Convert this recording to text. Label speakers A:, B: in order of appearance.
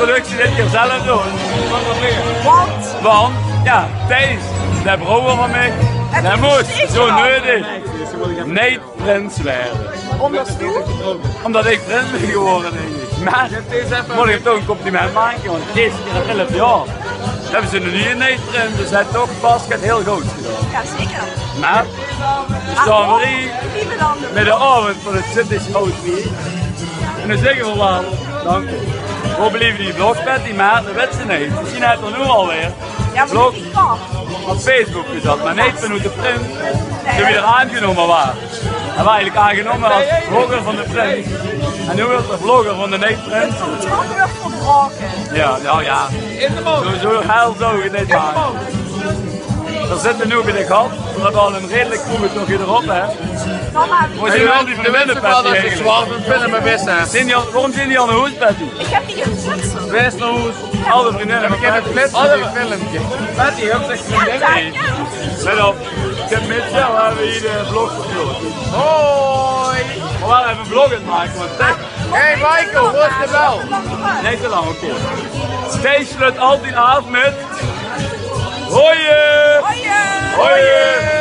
A: productie dit keer zelf doen. Want, ja, Thijs, de broer van mij, dat moest zo nodig niet prins werden. Omdat ik prins ben geworden, denk ik. Maar, moet ik toch een compliment maken, want deze keer 11 jaar. Hebben ze nu niet prins, dus hij toch basket heel goed gedaan.
B: Ja, zeker.
A: Maar, we staan weer met de avond van het Zittisch oud weer. En dan zeggen we wel, dank u. We blijven die blogpet, die maat, dat weet ze niet. Misschien heeft er nu alweer.
B: Ja, maar niet kan.
A: Op Facebook gezet, maar niet vanuit de print. Toen weer aangenomen waren. Hij was eigenlijk aangenomen als vlogger van de print. En nu wordt de vlogger van de niet-print.
B: Het wordt weer verbroken.
A: Ja, nou ja. Zo heel zo dit maken. We zitten nu bij de gat. We hebben al een redelijk goede toch erop, hè. We zien wel die van de winnenpet eigenlijk. Waarom zijn die al een hoespetty?
B: Ik heb die geflitst.
A: Wees naar hoes. Alle vriendinnen.
C: Ik heb het flitsen in een filmpje.
A: Patty, ook zegt vriendin. Let op. Ik heb met jou hebben we hier de vlog verkloot.
C: Hoi!
A: Maar we hebben een vlog aan het maken, want
C: Hey Michael, wat is de bel?
A: nee, te lang, oké. Stay sluit altijd af met... Hoi!
B: Hoi!
A: Hoi!